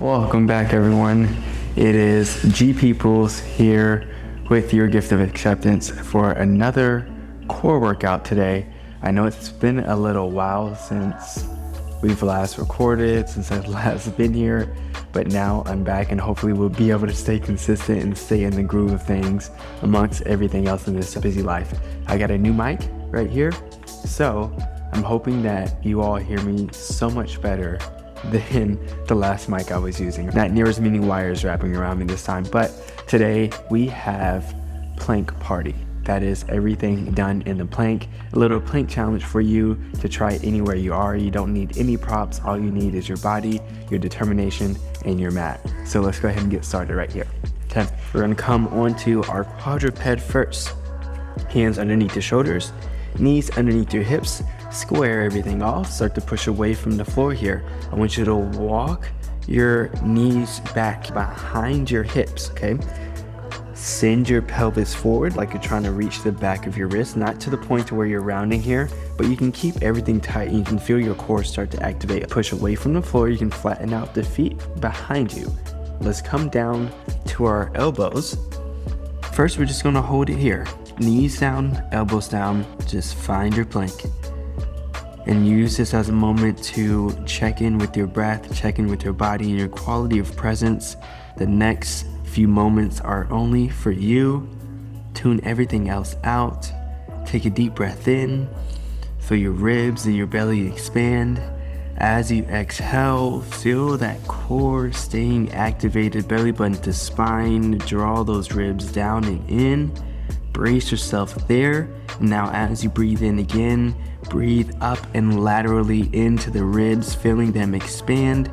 Welcome back, everyone. It is G Peoples here with your gift of acceptance for another core workout today. I know it's been a little while since we've last recorded, since I've last been here, but now I'm back and hopefully we'll be able to stay consistent and stay in the groove of things amongst everything else in this busy life. I got a new mic right here, so I'm hoping that you all hear me so much better than the last mic I was using. Not near as many wires wrapping around me this time, but today we have plank party. That is everything done in the plank. A little plank challenge for you to try anywhere you are. You don't need any props. All you need is your body, your determination, and your mat. So let's go ahead and get started right here. Okay, we're gonna come onto our quadruped first. Hands underneath your shoulders, knees underneath your hips. Square everything off, start to push away from the floor here. I want you to walk your knees back behind your hips, okay? Send your pelvis forward like you're trying to reach the back of your wrist, not to the point where you're rounding here, but you can keep everything tight and you can feel your core start to activate. Push away from the floor, you can flatten out the feet behind you. Let's come down to our elbows. First, we're just gonna hold it here. Knees down, elbows down, just find your plank. And use this as a moment to check in with your breath, check in with your body and your quality of presence. The next few moments are only for you. Tune everything else out. Take a deep breath in. Feel your ribs and your belly expand. As you exhale, feel that core staying activated, belly button to spine. Draw those ribs down and in. Brace yourself there. Now as you breathe in again, breathe up and laterally into the ribs, feeling them expand.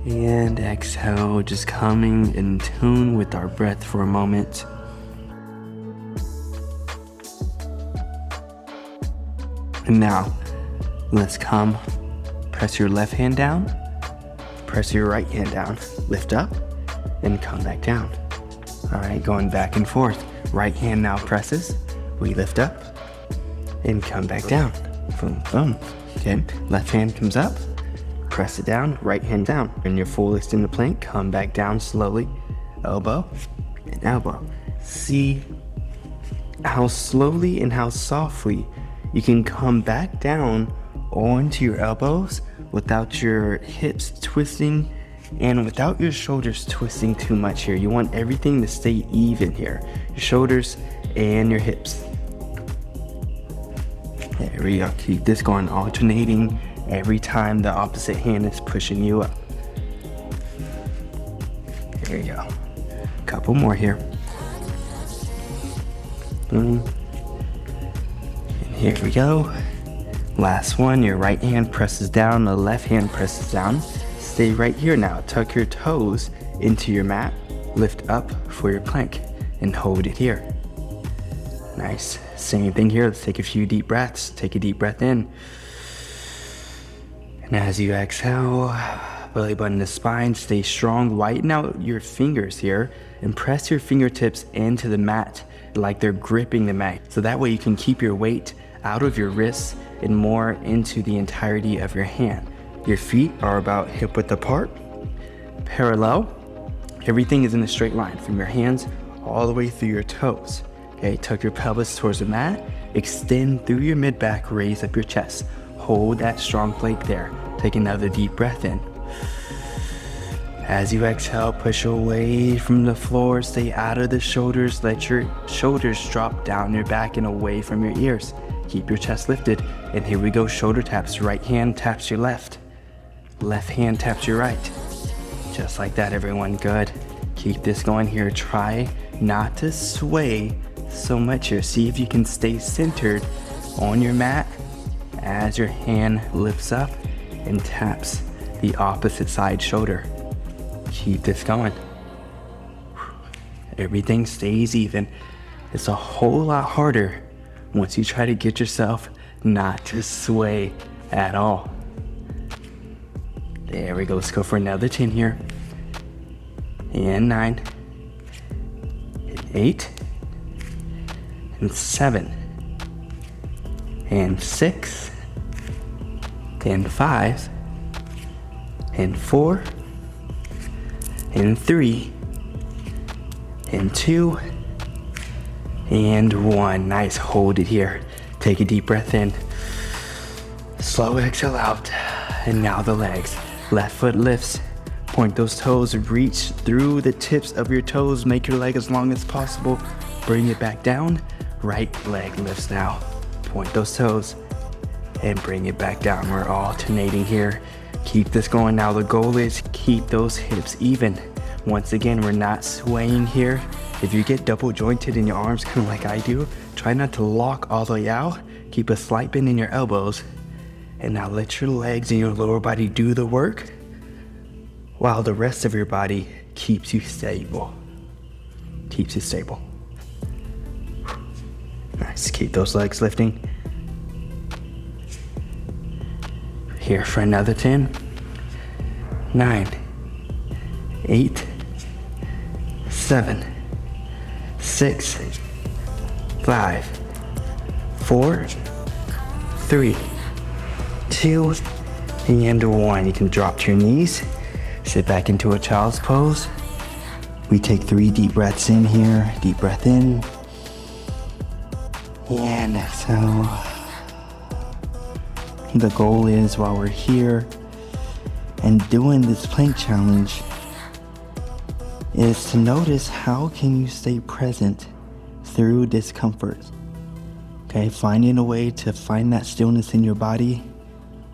And exhale, just coming in tune with our breath for a moment. And now, let's come. Press your left hand down, press your right hand down, lift up, and come back down. All right, going back and forth. Right hand now presses, we lift up, and come back down. Boom, boom. Okay, left hand comes up, press it down, right hand down. In your full extended plank, come back down slowly. Elbow and elbow. See how slowly and how softly you can come back down onto your elbows without your hips twisting and without your shoulders twisting too much here. You want everything to stay even here. Your shoulders and your hips. There we go. Keep this going, alternating every time the opposite hand is pushing you up. There you go. Couple more here. Boom. And here we go. Last one. Your right hand presses down, the left hand presses down. Stay right here now. Tuck your toes into your mat. Lift up for your plank and hold it here. Nice. Same thing here. Let's take a few deep breaths. Take a deep breath in. And as you exhale, belly button to spine, stay strong. Whiten out your fingers here and press your fingertips into the mat like they're gripping the mat. So that way you can keep your weight out of your wrists and more into the entirety of your hand. Your feet are about hip width apart, parallel. Everything is in a straight line from your hands all the way through your toes. Okay, tuck your pelvis towards the mat, extend through your mid-back, raise up your chest. Hold that strong plank there. Take another deep breath in. As you exhale, push away from the floor, stay out of the shoulders, let your shoulders drop down your back and away from your ears. Keep your chest lifted, and here we go, shoulder taps. Right hand taps your left. Left hand taps your right. Just like that, everyone, good. Keep this going here. Try not to sway so much here. See if you can stay centered on your mat as your hand lifts up and taps the opposite side shoulder. Keep this going. Everything stays even. It's a whole lot harder once you try to get yourself not to sway at all. There we go. Let's go for another 10 here. And 9. And 8. And 7. And 6. And 5. And 4. in 3, in 2, and 1. Nice, hold it here. Take a deep breath in. Slow exhale out. And now the legs. Left foot lifts. Point those toes, reach through the tips of your toes. Make your leg as long as possible. Bring it back down. Right leg lifts now. Point those toes and bring it back down. We're alternating here. Keep this going. Now the goal is keep those hips even. Once again, we're not swaying here. If you get double jointed in your arms, kind of like I do, try not to lock all the way out. Keep a slight bend in your elbows. And now let your legs and your lower body do the work while the rest of your body keeps you stable. Keeps you stable. Nice, keep those legs lifting. Here for another 10, 9, 8, 7, 6, 5, 4, 3, 2, and 1. You can drop to your knees, sit back into a child's pose. We take 3 deep breaths in here. Deep breath in, and exhale. The goal is, while we're here and doing this plank challenge, is to notice how can you stay present through discomfort. Okay, finding a way to find that stillness in your body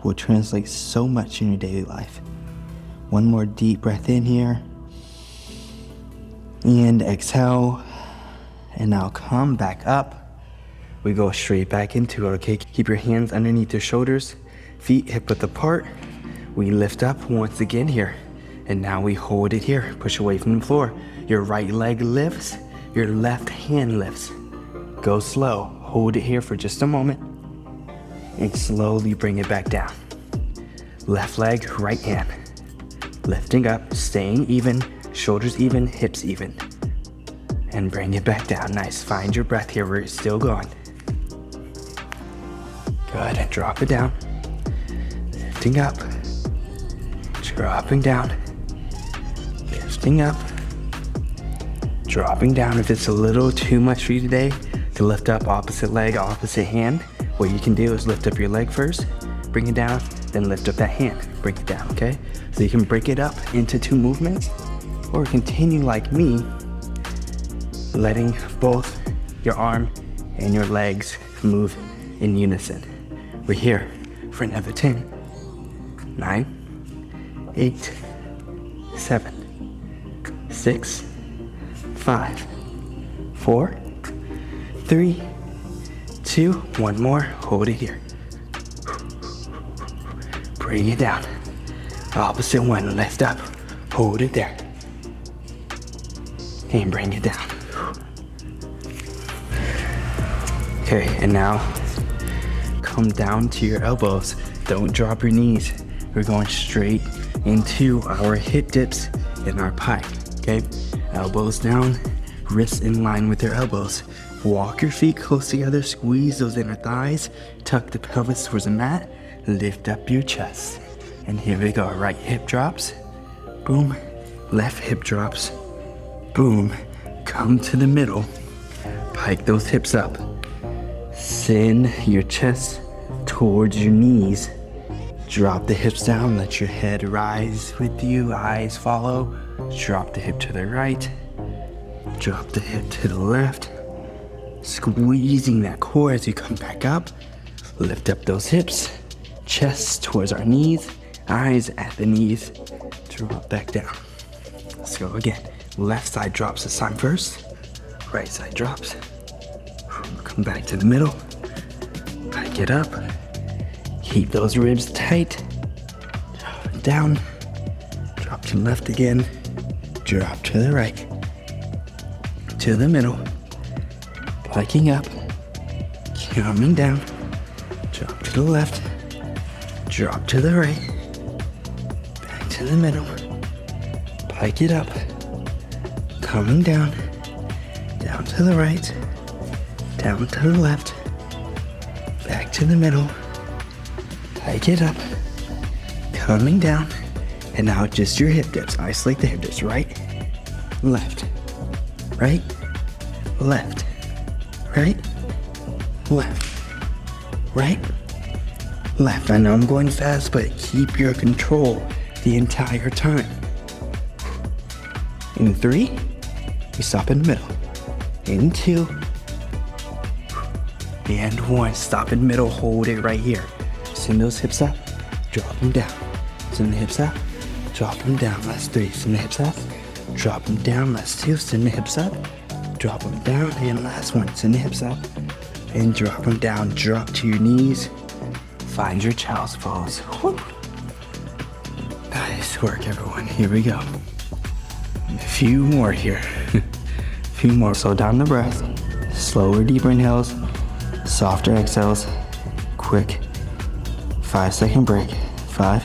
will translate so much in your daily life. One more deep breath in here. And exhale. And now come back up. We go straight back into it, okay? Keep your hands underneath your shoulders, feet hip width apart. We lift up once again here. And now we hold it here. Push away from the floor. Your right leg lifts, your left hand lifts. Go slow. Hold it here for just a moment. And slowly bring it back down. Left leg, right hand. Lifting up, staying even, shoulders even, hips even. And bring it back down. Nice. Find your breath here. We're still going. Good. And drop it down. Lifting up. Dropping down. Lifting up. Dropping down. If it's a little too much for you today to lift up opposite leg, opposite hand, what you can do is lift up your leg first, bring it down, then lift up that hand, bring it down, okay? So you can break it up into 2 movements, or continue like me, letting both your arm and your legs move in unison. We're here for another 10, 9, 8, 7, 6, 5, 4, 3, 2, 1 more. Hold it here. Bring it down. Opposite one, lift up. Hold it there. And bring it down. Okay, and now come down to your elbows. Don't drop your knees. We're going straight into our hip dips and our pike, okay? Elbows down, wrists in line with your elbows. Walk your feet close together, squeeze those inner thighs, tuck the pelvis towards the mat, lift up your chest. And here we go, right hip drops, boom, left hip drops, boom, come to the middle, pike those hips up, send your chest towards your knees, drop the hips down, let your head rise with you, eyes follow, drop the hip to the right, drop the hip to the left, squeezing that core as you come back up, lift up those hips, chest towards our knees, eyes at the knees, drop back down. Let's go again. Left side drops this time first, right side drops, come back to the middle, pike it up, keep those ribs tight, down, drop to the left again, drop to the right, to the middle, piking up, coming down, drop to the left, drop to the right, back to the middle, pike it up, coming down, down to the right, down to the left, back to the middle, pike it up, coming down, And now just your hip dips. Isolate the hip dips. Right, left, right, left, right, left, right, left. I know I'm going fast, but keep your control the entire time. In 3, we stop in the middle. In 2, and 1. Stop in the middle, hold it right here. Send those hips up, drop them down. Send the hips up, drop them down. Last 3. Send the hips up, drop them down. Last 2. Send the hips up, drop them down. And last 1. Send the hips up and drop them down. Drop to your knees. Find your child's pose. Woo. Nice work, everyone. Here we go. A few more here. A few more. Slow down the breath. Slower, deeper inhales. Softer exhales. Quick 5-second break. 5,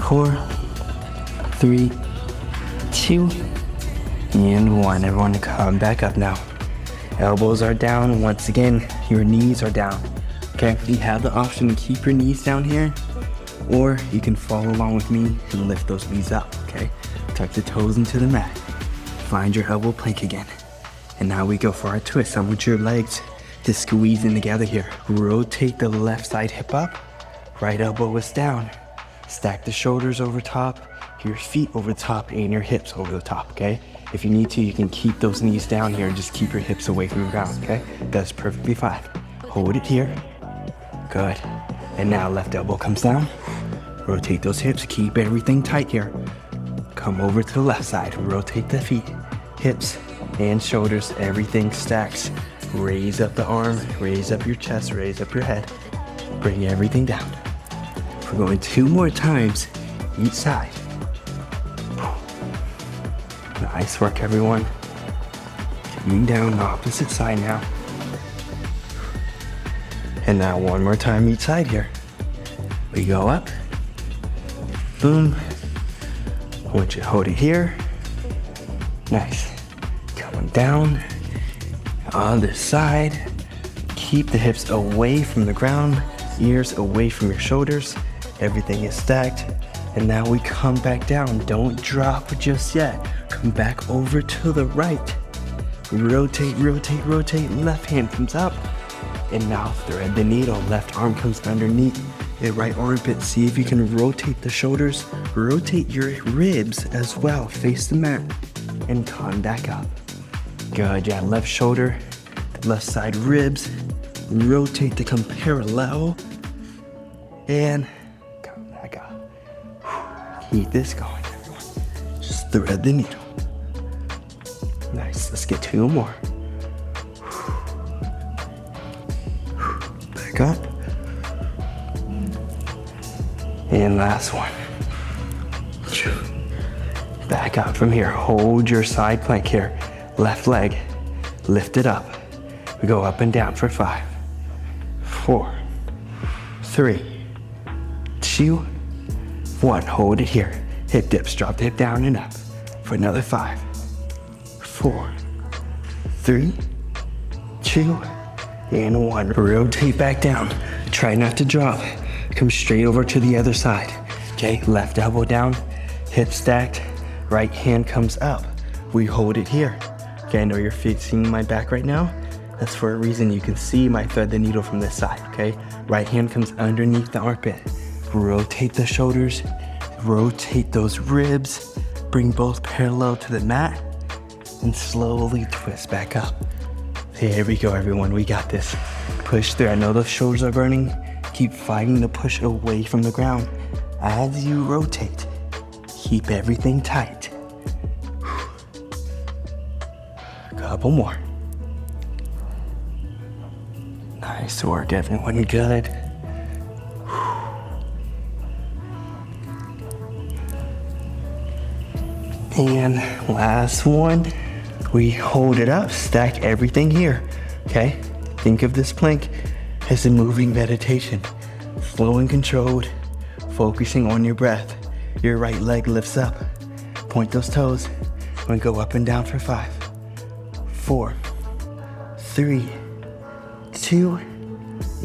4, 3, 2, and 1. Everyone come back up now. Elbows are down. Once again, your knees are down. Okay, you have the option to keep your knees down here, or you can follow along with me and lift those knees up, okay? Tuck the toes into the mat. Find your elbow plank again. And now we go for our twist. I want your legs to squeeze in together here. Rotate the left side hip up. Right elbow is down. Stack the shoulders over top, your feet over top, and your hips over the top, okay? If you need to, you can keep those knees down here and just keep your hips away from the ground, okay? That's perfectly fine. Hold it here. Good. And now left elbow comes down. Rotate those hips, keep everything tight here. Come over to the left side, rotate the feet, hips, and shoulders, everything stacks. Raise up the arm, raise up your chest, raise up your head. Bring everything down. We're going 2 more times each side. Nice work, everyone. Coming down the opposite side now. And now 1 more time each side here. We go up. Boom. I want you to hold it here. Nice. Coming down. Other side. Keep the hips away from the ground. Ears away from your shoulders. Everything is stacked. And now we come back down. Don't drop just yet. Come back over to the right. Rotate, rotate, rotate. Left hand comes up. And now thread the needle. Left arm comes underneath the right armpit. See if you can rotate the shoulders. Rotate your ribs as well. Face the mat and come back up. Good, yeah, left shoulder, left side ribs. Rotate to come parallel. And come back up. Keep this going, everyone. Just thread the needle. Nice, let's get 2 more. Back up. And last one. Back up from here. Hold your side plank here. Left leg, lift it up. We go up and down for 5, 4, 3, 2, 1. Hold it here. Hip dips, drop the hip down and up for another 5, 4, 3, 2, and 1. Rotate back down. Try not to drop. Come straight over to the other side. Okay, left elbow down, hip stacked, right hand comes up. We hold it here. Okay, I know you're seeing my back right now. That's for a reason. You can see my thread the needle from this side, okay? Right hand comes underneath the armpit. Rotate the shoulders, rotate those ribs, bring both parallel to the mat, and slowly twist back up. Here we go, everyone, we got this. Push through. I know the shoulders are burning. Keep fighting to push away from the ground. As you rotate, keep everything tight. Couple more. Nice work, everyone. Good. And last one. We hold it up, stack everything here. Okay? Think of this plank as a moving meditation. Slow and controlled, focusing on your breath. Your right leg lifts up. Point those toes and go up and down for 5, 4, 3, 2,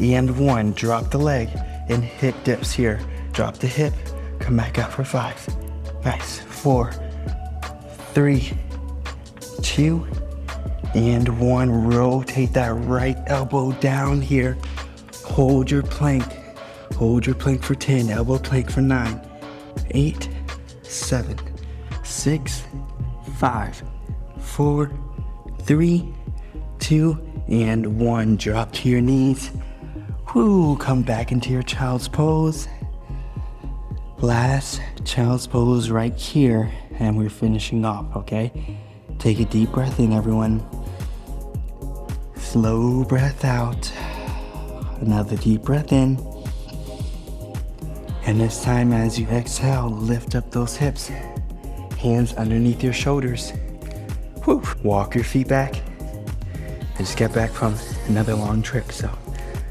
and 1. Drop the leg and hip dips here. Drop the hip, Come back up for 5. Nice. 4, 3, 2, and 1. Rotate that right elbow down here. Hold your plank. Hold your plank for 10. Elbow plank for 9, 8, 7, 6, 5, 4, 3, 2, and 1. Drop to your knees. Whoo, come back into your child's pose. Last child's pose right here, and we're finishing off, okay? Take a deep breath in, everyone. Slow breath out. Another deep breath in. And this time, as you exhale, lift up those hips. Hands underneath your shoulders. Woo. Walk your feet back. I just got back from another long trip, so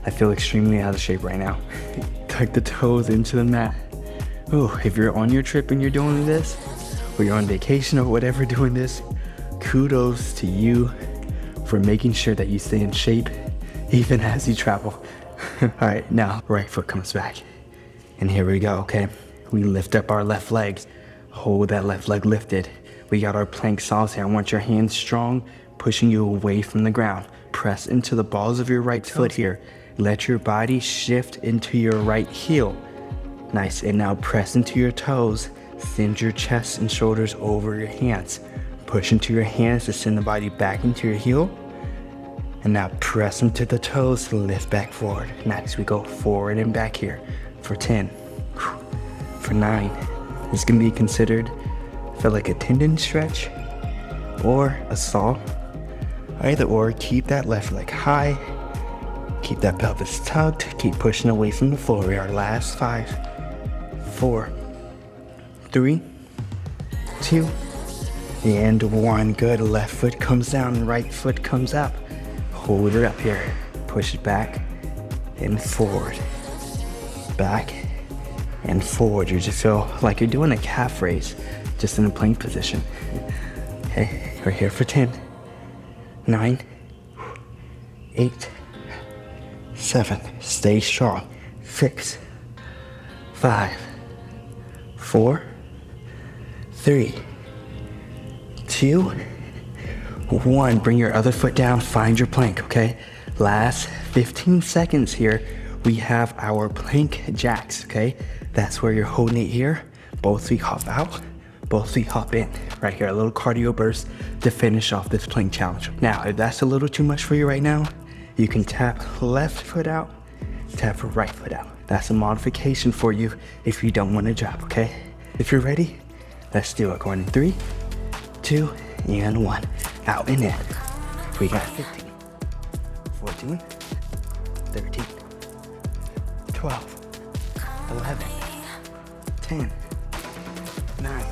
I feel extremely out of shape right now. Tuck the toes into the mat. Ooh, if you're on your trip and you're doing this, or you're on vacation or whatever doing this, kudos to you for making sure that you stay in shape even as you travel. All right, now right foot comes back. And here we go, okay? We lift up our left legs. Hold that left leg lifted. We got our plank sauce here. I want your hands strong, pushing you away from the ground. Press into the balls of your right foot here. Let your body shift into your right heel. Nice, and now press into your toes. Send your chest and shoulders over your hands. Push into your hands to send the body back into your heel. And now press into the toes to lift back forward. Nice, we go forward and back here for 10, for 9. This can be considered, feel like a tendon stretch or a saw. Either or, keep that left leg high. Keep that pelvis tucked. Keep pushing away from the floor. We are last 5, 4, 3, 2, and 1. Good. Left foot comes down, right foot comes up. Hold it up here. Push it back and forward. Back and forward. You just feel like you're doing a calf raise, just in a plank position. Okay, we're here for 10, 9, 8, 7. Stay strong. 6, 5, 4, 3, 2, 1. Bring your other foot down. Find your plank, okay? Last 15 seconds here. We have our plank jacks, okay? That's where you're holding it here. Both feet hop out, both feet hop in. Right here, a little cardio burst to finish off this plank challenge. Now, if that's a little too much for you right now, you can tap left foot out, tap right foot out. That's a modification for you if you don't want to drop, okay? If you're ready, let's do it. Going in 3, 2, and 1. Out and in. We got 15, 14, 13, 12, 11, 10, 9,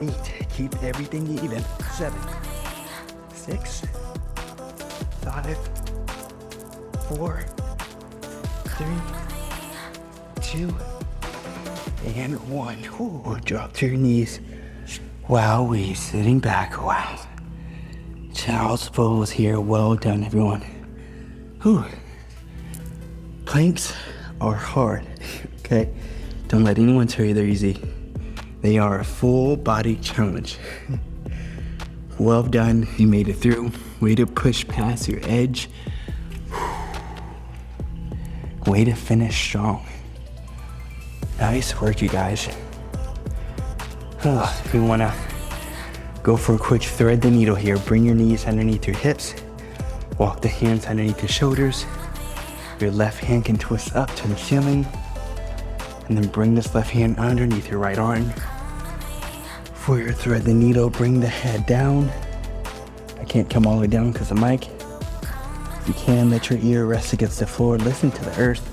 8. Keep everything even. 7, 6, 5, 4, 3, 2, and 1. Ooh, drop to your knees. Wow, we sitting back. Wow. Child's pose here. Well done, everyone. Whew. Planks are hard, okay? Don't let anyone tell you they're easy. They are a full body challenge. Well done, you made it through. Way to push past your edge. Way to finish strong. Nice work, you guys. If you wanna go for a quick thread the needle here, bring your knees underneath your hips. Walk the hands underneath your shoulders. Your left hand can twist up to the ceiling. And then bring this left hand underneath your right arm. For your thread the needle, bring the head down. I can't come all the way down because of the mic. If you can, let your ear rest against the floor. Listen to the earth.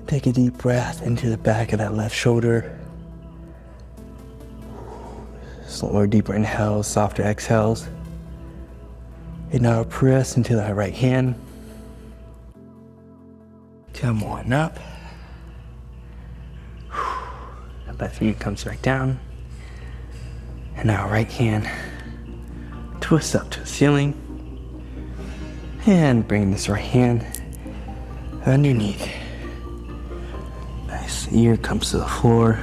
Take a deep breath into the back of that left shoulder. Slower, deeper inhales, softer exhales. And now press into that right hand. Come on up. Left hand comes back down. And now right hand twist up to the ceiling. And bring this right hand underneath. breaths. Ear comes to the floor.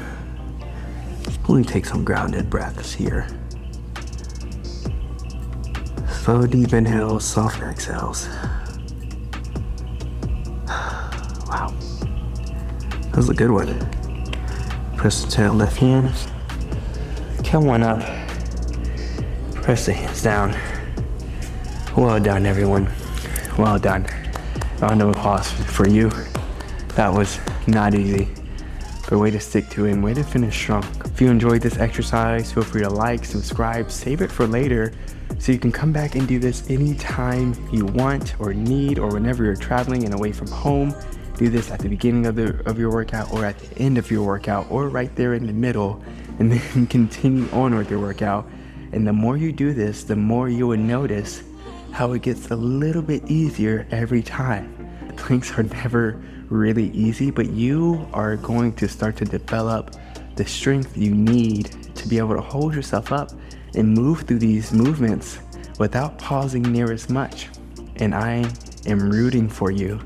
Only take some grounded breaths here. Slow, deep inhales, soft exhales. Wow. That was a good one. Press the tail left hand. Come on up. Press the hands down. Well done, everyone. Well done. Round of applause for you. That was not easy, but way to stick to it and way to finish strong. If you enjoyed this exercise, feel free to like, subscribe, save it for later so you can come back and do this anytime you want or need, or whenever you're traveling and away from home. Do this at the beginning of your workout, or at the end of your workout, or right there in the middle, and then continue on with your workout. And the more you do this, the more you will notice how it gets a little bit easier every time. Planks are never really easy, but you are going to start to develop the strength you need to be able to hold yourself up and move through these movements without pausing near as much. And I am rooting for you.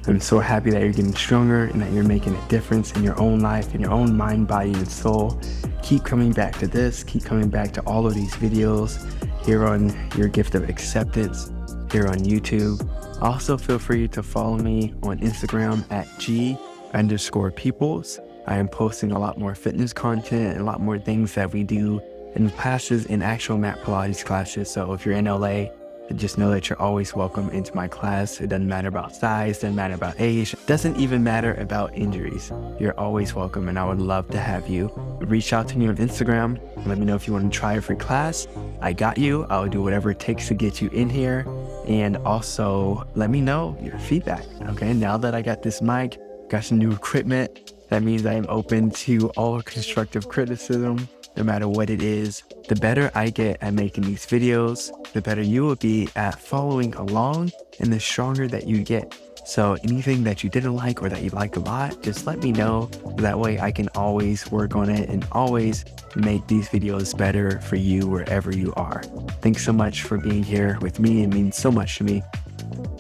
I'm so happy that you're getting stronger and that you're making a difference in your own life, in your own mind, body, and soul. Keep coming back to this. Keep coming back to all of these videos here on Your Gift of Acceptance, here on YouTube. Also, feel free to follow me on Instagram at G_peoples. I am posting a lot more fitness content and a lot more things that we do in classes, in actual mat Pilates classes. So if you're in LA, just know that you're always welcome into my class. It doesn't matter about size, doesn't matter about age, doesn't even matter about injuries. You're always welcome, and I would love to have you. Reach out to me on Instagram. Let me know if you want to try a free class. I got you. I'll do whatever it takes to get you in here. And also let me know your feedback. Okay, now that I got this mic, got some new equipment, that means I am open to all constructive criticism, no matter what it is. The better I get at making these videos, the better you will be at following along, and the stronger that you get. So anything that you didn't like or that you like a lot, just let me know. That way I can always work on it and always make these videos better for you wherever you are. Thanks so much for being here with me. It means so much to me.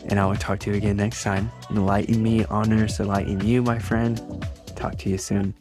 And I will talk to you again next time. Enlighten me honors enlighten you, my friend. Talk to you soon.